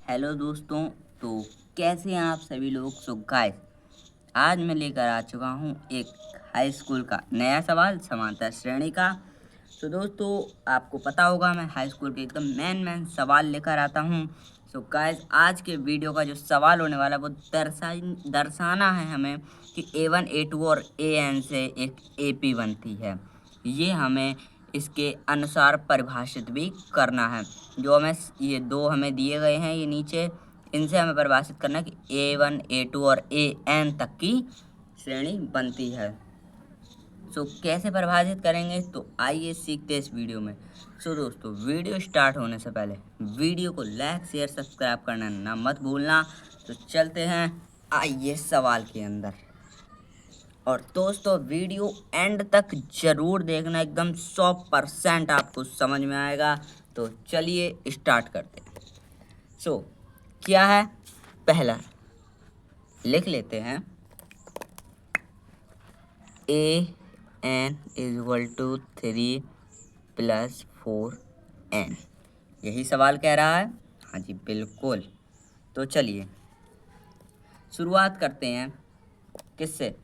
Hello दोस्तों। तो कैसे हैं आप सभी लोग। सो गाइस, आज मैं लेकर आ चुका हूँ एक हाई स्कूल का नया सवाल समांतर श्रेणी का। तो दोस्तों, आपको पता होगा मैं हाई स्कूल के एकदम मेन सवाल लेकर आता हूँ। सो गाइस, आज के वीडियो का जो सवाल होने वाला है वो दर्शाना है हमें कि A1 A2 और AN से एक AP बनती है। ये हमें इसके अनुसार परिभाषित भी करना है। जो हमें ये दो हमें दिए गए हैं, ये नीचे, इनसे हमें परिभाषित करना है कि A1 A2 और AN तक की श्रेणी बनती है। सो कैसे परिभाषित करेंगे, तो आइए सीखते हैं इस वीडियो में। सो दोस्तों, वीडियो स्टार्ट होने से पहले वीडियो को लाइक शेयर सब्सक्राइब करना ना मत भूलना। तो चलते हैं आइए सवाल के अंदर। और दोस्तों, वीडियो एंड तक जरूर देखना, एकदम 100% आपको समझ में आएगा। तो चलिए स्टार्ट करते हैं। सो क्या है, पहला लिख लेते हैं AN = 3 + 4N। यही सवाल कह रहा है। हाँ जी, बिल्कुल। तो चलिए शुरुआत करते हैं किससे।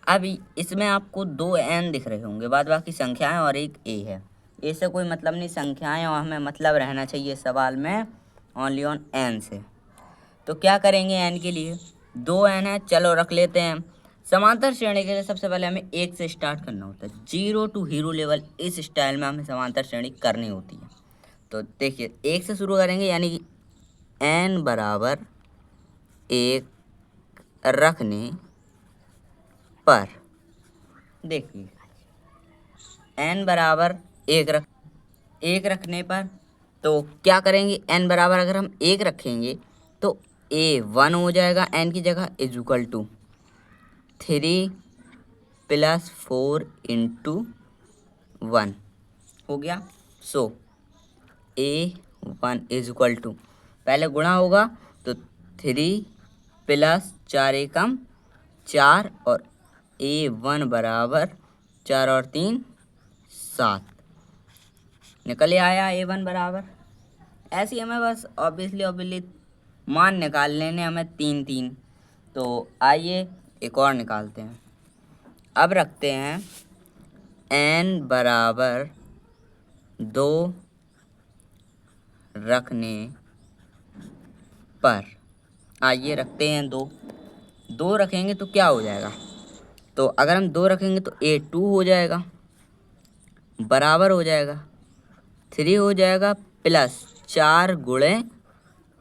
अभी इसमें आपको 2 N दिख रहे होंगे, बाद बाकी संख्याएं और एक A है। A से कोई मतलब नहीं, संख्याएं और हमें मतलब रहना चाहिए सवाल में ओनली ऑन N से। तो क्या करेंगे N के लिए, 2 N है, चलो रख लेते हैं। समांतर श्रेणी के लिए सबसे पहले हमें 1 से स्टार्ट करना होता है। 0 to हीरो लेवल, इस स्टाइल में हमें समांतर श्रेणी करनी होती है। तो देखिए 1 से शुरू करेंगे, यानी कि N = 1 रखने पर, देखिए N = 1 रखने पर, तो क्या करेंगे, N बराबर अगर हम 1 रखेंगे तो A1 हो जाएगा N की जगह, = 3 + 4 × 1 हो गया। सो A1 = पहले गुणा होगा तो 3 + 4 एकम 4 और A1 = 4 और 3 7 निकल आया A1 बराबर। ऐसे ही हमें बस ऑब्वियसली मान निकाल लेने हमें 3 3। तो आइए एक और निकालते हैं। अब रखते हैं N = 2 रखने पर, आइए रखते हैं 2 रखेंगे तो क्या हो जाएगा। तो अगर हम 2 रखेंगे तो A2 हो जाएगा, बराबर हो जाएगा 3 हो जाएगा, प्लस 4 ×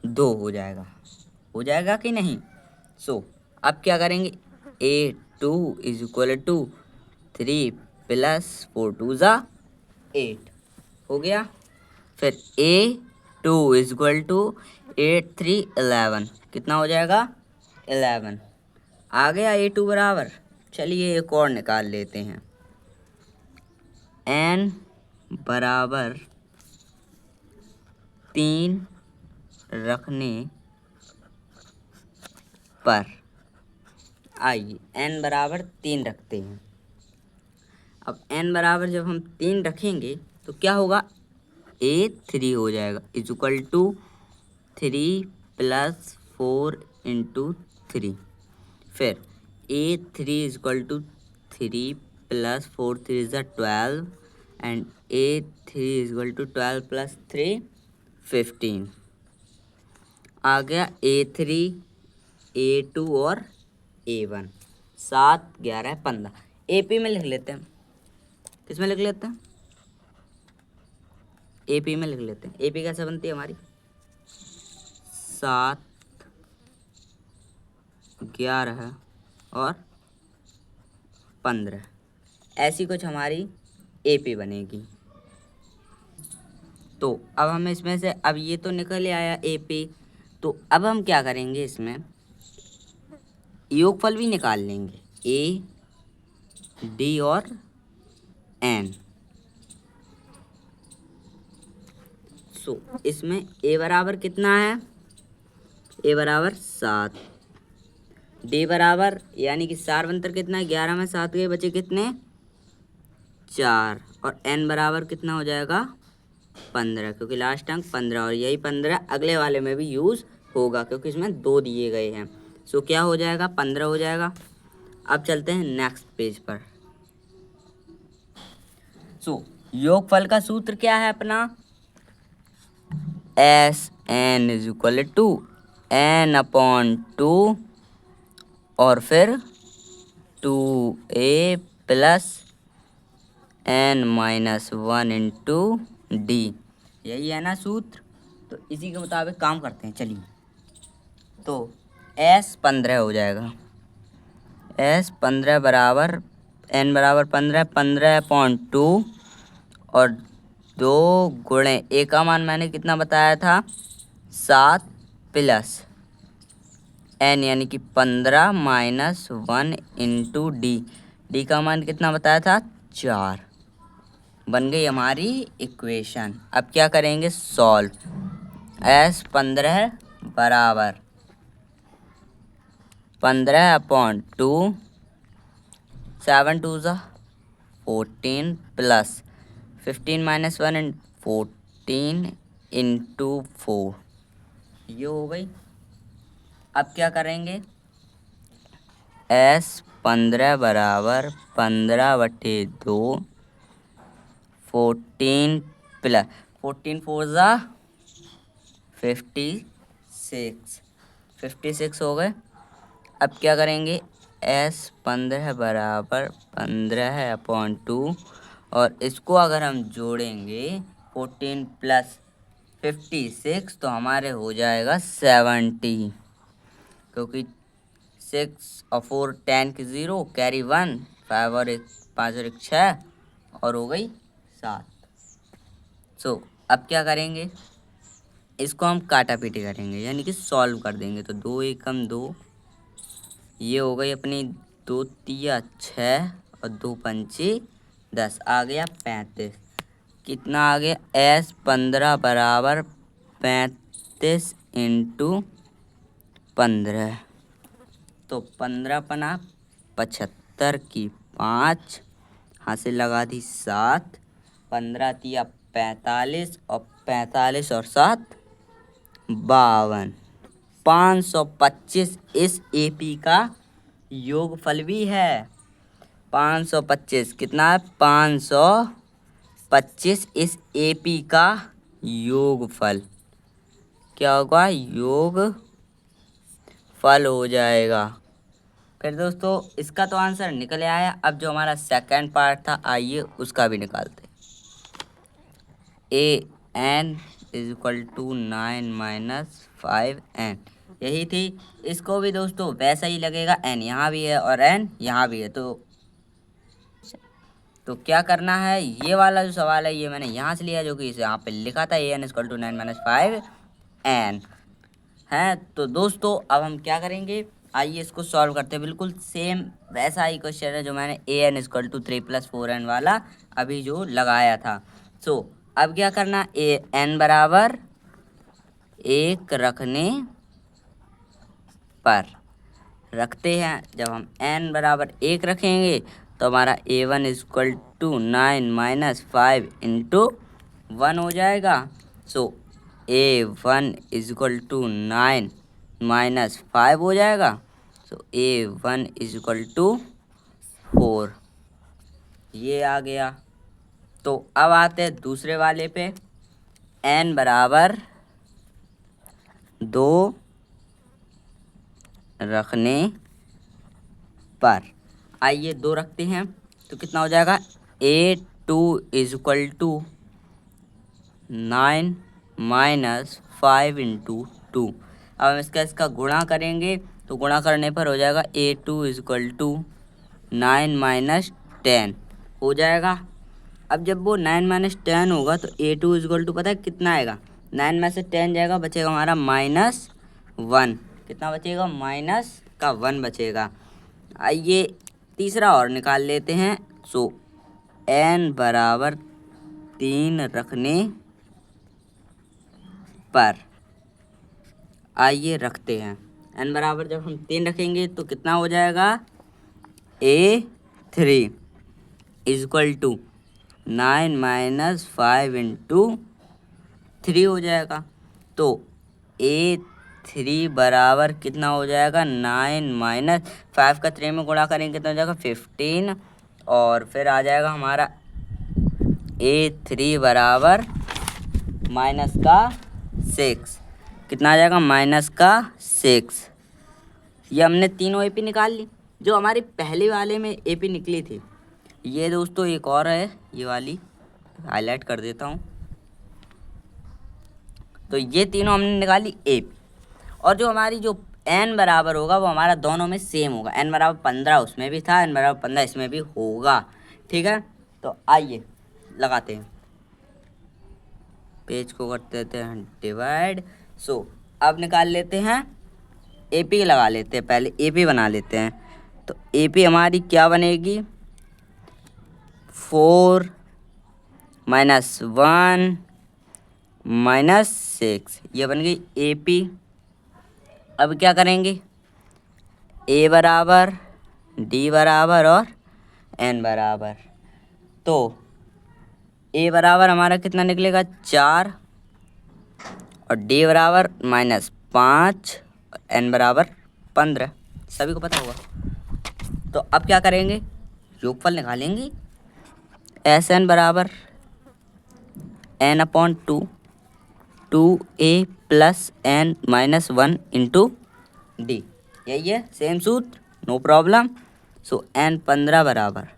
2 हो जाएगा कि नहीं। सो अब क्या करेंगे, A2 = 3 + 4 2 = 8 हो गया। फिर A2 = 8 3 11, कितना हो जाएगा 11 आ गया A2 बराबर। चलिए एक और निकाल लेते हैं। N = 3 रखने पर, आइए N = 3 रखते हैं। अब N बराबर जब हम 3 रखेंगे तो क्या होगा, A3 हो जाएगा, = 3 + 4 × 3। फिर A3 = 3 + 4 3 = 12 एंड A3 = 12 + 3 15 आ गया। A3 A2 और A1 7 11 15 AP में लिख लेते हैं। किस में लिख लेते हैं, AP में लिख लेते हैं। AP कैसे बनती है हमारी, 7 11 और 15, ऐसी कुछ हमारी AP बनेगी। तो अब हम इसमें से, अब ये तो निकल आया AP, तो अब हम क्या करेंगे, इसमें योगफल भी निकाल लेंगे, A D और N। सो इसमें A बराबर कितना है, A बराबर 7, D बराबर यानी कि 4 अंतर कितना है, 11 में 7 गए, बचे कितने 4, और N बराबर कितना हो जाएगा 15, क्योंकि लास्ट अंक 15 और यही 15 अगले वाले में भी यूज़ होगा क्योंकि इसमें 2 दिए गए हैं। सो क्या हो जाएगा, 15 हो जाएगा। अब चलते हैं नेक्स्ट पेज पर। सो योगफल का सूत्र क्या है अपना, S N is equal to N upon 2 और फिर 2a plus n minus 1 into D. यही है ना सूत्र, तो इसी के मुताबिक काम करते हैं। चलिए, तो s 15 हो जाएगा, s 15 बराबर n बराबर 15, 15/2 और 2 गुणे a का मान मैंने कितना बताया था, 7 प्लस n यानी कि 15 माइनस 1 इंटू डी। डी का मान कितना बताया था, 4। बन गई हमारी इक्वेशन। अब क्या करेंगे, सॉल्व। s 15 बराबर 15/2, 7 2 14 प्लस 15 माइनस 1 14 इंटू 4, ये हो गई। अब क्या करेंगे, s 15 बराबर 15/2, 14 प्लस 14 4 56, 56 हो गए। अब क्या करेंगे, s 15 बराबर 15/2 और इसको अगर हम जोड़ेंगे 14 प्लस 56 तो हमारे हो जाएगा 70, क्योंकि 6 और 4 10 की 0 कैरी 1, 5 और 5 और 1 6 और हो गई 7। सो अब क्या करेंगे, इसको हम काटा पीटी करेंगे यानी कि सॉल्व कर देंगे। तो 2 एकम 2, ये हो गई अपनी 2 तिया 6 और 2 पंची 10, आ गया 35। कितना आ गया, s 15 बराबर 35 इंटू 15, तो 15 पना 75 की 5, हाथ से लगा दी 7, 15 तिया 45 और 45 और 7 52, 525 इस एपी का योगफल भी है। 525 कितना है, 525 इस एपी का योगफल क्या होगा, योगफल हो जाएगा। फिर दोस्तों इसका तो आंसर निकल आया। अब जो हमारा सेकंड पार्ट था, आइए उसका भी निकालते। an is equal to 9 minus 5n, यही थी। इसको भी दोस्तों वैसा ही लगेगा, n यहाँ भी है और n यहाँ भी है। तो क्या करना है, ये वाला जो सवाल है ये मैंने यहाँ से लिया, जो कि इसे यहाँ पे लिखा था an equal to 9 minus 5n है। तो दोस्तों अब हम क्या करेंगे, आइए इसको सॉल्व करते हैं। बिल्कुल सेम वैसा ही क्वेश्चन है जो मैंने an इक्वल टू 3 + 4n वाला अभी जो लगाया था। सो अब क्या करना, n बराबर 1 रखने पर रखते हैं। जब हम n बराबर 1 रखेंगे तो हमारा a1 equal to 9 minus 5 into 1 हो जाएगा। सो a1 इक्वल टू 9 माइनस 5 हो जाएगा। सो a1 इक्वल टू 4, ये आ गया। तो अब आते हैं दूसरे वाले पे, n बराबर 2 रखने पर। आइए 2 रखते हैं तो कितना हो जाएगा, a2 equal to 9 minus 5 into 2। अब हम इसका गुणा करेंगे तो गुणा करने पर हो जाएगा a2 इक्वल टू 9 माइनस 10 हो जाएगा। अब जब वो 9 माइनस 10 होगा तो a2 इक्वल टू पता है कितना आएगा, 9 में से 10 जाएगा, बचेगा हमारा -1। कितना बचेगा, -1 बचेगा। आइए तीसरा और निकाल लेते हैं। सो n बराबर 3 रखने पर, आइए रखते हैं। n बराबर जब हम 3 रखेंगे तो कितना हो जाएगा, a3 equal to 9 minus 5 into 3 हो जाएगा। तो A3 बराबर कितना हो जाएगा 9 माइनस 5 का 3 में गुणा करेंगे कितना हो जाएगा 15 और फिर आ जाएगा हमारा A3 बराबर माइनस का 6 कितना आ जाएगा माइनस का 6। ये हमने तीनों एपी निकाल ली जो हमारी पहले वाले में एपी निकली थी। ये दोस्तों एक और है, ये वाली हाईलाइट कर देता हूँ। तो ये तीनों हमने निकाली एपी और जो हमारी जो n बराबर होगा वो हमारा दोनों में सेम होगा। n बराबर 15 उसमें भी था, n बराबर 15 इसमें भी होगा। ठीक है, तो आइए लगाते हैं, पेज को कर देते हैं डिवाइड। अब निकाल लेते हैं एपी लगा लेते हैं, पहले एपी बना लेते हैं। तो एपी हमारी क्या बनेगी 4 माइनस 1 माइनस 6, ये बन गई एपी। अब क्या करेंगे ए बराबर डी बराबर और एन बराबर। तो ए बराबर हमारा कितना निकलेगा 4 और डी बराबर -5 और एन बराबर 15, सभी को पता होगा। तो अब क्या करेंगे योगफल निकालेंगे। एस एन बराबर n/2 2a plus n minus 1 into D, यही है सेम सूत्र, नो प्रॉब्लम। n 15 बराबर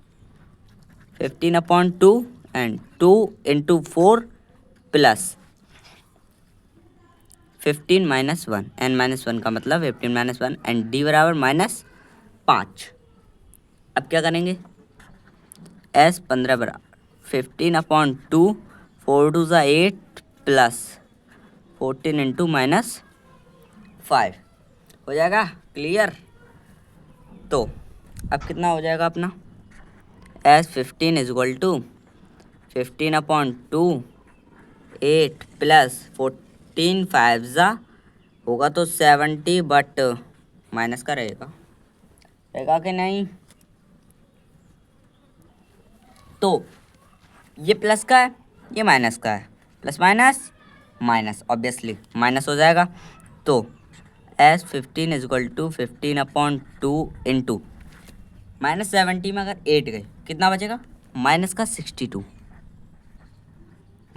15/2 and 2 into 4 plus 15 minus 1, n minus 1 का मतलब 15 माइनस 1 एंड डी बराबर -5। अब क्या करेंगे s 15 बराबर 15/2 4 2 ज़ा 8 प्लस 14 इंटू -5 हो जाएगा क्लियर। तो अब कितना हो जाएगा अपना s 15 is equal to 15/2 8 plus 14 5 ज़ा होगा तो 70 बट माइनस का रहेगा कि नहीं। तो ये प्लस का है ये माइनस का है, plus minus minus obviously minus हो जाएगा। तो s 15 is equal to 15/2 into -70 में अगर 8 गए कितना बचेगा माइनस का 62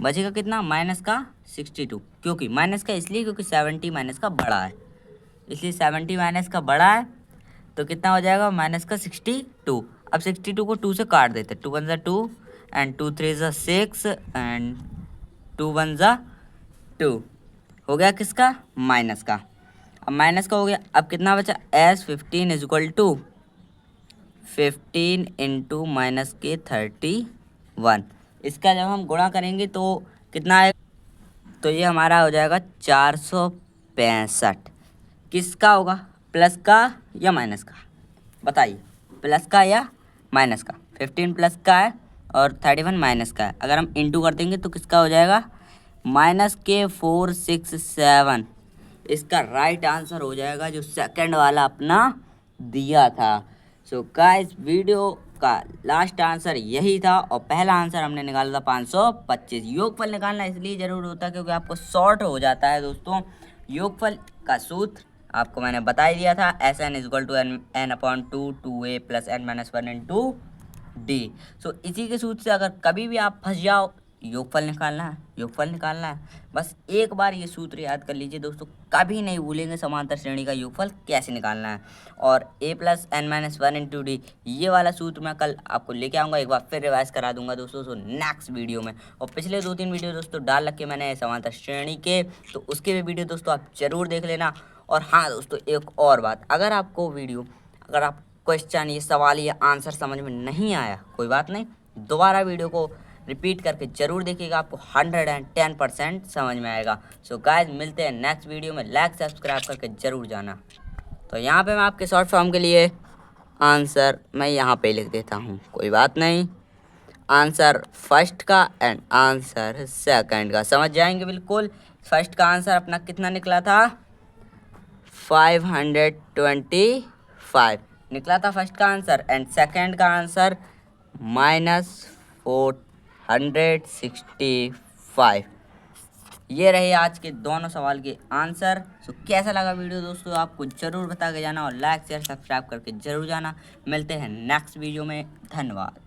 बचेगा, कितना माइनस का 62। क्योंकि माइनस का इसलिए क्योंकि 70 माइनस का बड़ा है, इसलिए 70 माइनस का बड़ा है। तो कितना हो जाएगा माइनस का 62। अब 62 को 2 से काट देते, 2 1 ज़ा 2 एंड 2 3 ज़ा 6 एंड 2 1 ज़ा 2 हो गया किसका माइनस का। अब माइनस का हो गया, अब कितना बचा s 15 is equal to 15 into minus के 31। इसका जब हम गुणा करेंगे तो कितना आएगा, तो ये हमारा हो जाएगा 465। किसका होगा प्लस का या माइनस का बताइए, प्लस का या माइनस का। 15 प्लस का है और 31 माइनस का है। अगर हम इंटू कर देंगे तो किसका हो जाएगा माइनस के 467। इसका राइट आंसर हो जाएगा जो सेकंड वाला अपना दिया था। सो गाइस वीडियो का लास्ट आंसर यही था और पहला आंसर हमने निकाला था 525। योगफल निकालना इसलिए ज़रूर होता है क्योंकि आपको शॉर्ट हो जाता है दोस्तों। योगफल का सूत्र आपको मैंने बता ही दिया था, SN is equal to n/2 2a plus n minus 1 into D. So इसी के सूत्र से अगर कभी भी आप फंस जाओ योगफल निकालना है, योगफल निकालना है, बस एक बार ये सूत्र याद कर लीजिए दोस्तों, कभी नहीं भूलेंगे समांतर श्रेणी का योगफल कैसे निकालना है। और a plus n minus 1 into D ये वाला सूत्र मैं कल आपको लेके आऊँगा, एक बार फिर रिवाइज करा दूंगा दोस्तों सो नेक्स्ट वीडियो में। और पिछले 2-3 वीडियो दोस्तों डाल रखे मैंने समांतर श्रेणी के, तो उसके भी वीडियो दोस्तों आप ज़रूर देख लेना। और हाँ दोस्तों एक और बात, अगर आपको वीडियो अगर आप क्वेश्चन ये सवाल या आंसर समझ में नहीं आया कोई बात नहीं, दोबारा वीडियो को रिपीट करके ज़रूर देखिएगा, आपको 110% समझ में आएगा। सो गाइस मिलते हैं नेक्स्ट वीडियो में, लाइक सब्सक्राइब करके ज़रूर जाना। तो यहाँ पे मैं आपके शॉर्ट फॉर्म के लिए आंसर मैं यहाँ पे लिख देता हूँ, कोई बात नहीं। आंसर फर्स्ट का एंड आंसर सेकंड का समझ जाएंगे बिल्कुल। फर्स्ट का आंसर अपना कितना निकला था 525 निकला था फर्स्ट का आंसर, एंड सेकंड का आंसर -465। ये रहे आज के दोनों सवाल के आंसर। सो कैसा लगा वीडियो दोस्तों, आपको ज़रूर बता के जाना और लाइक शेयर सब्सक्राइब करके ज़रूर जाना। मिलते हैं नेक्स्ट वीडियो में, धन्यवाद।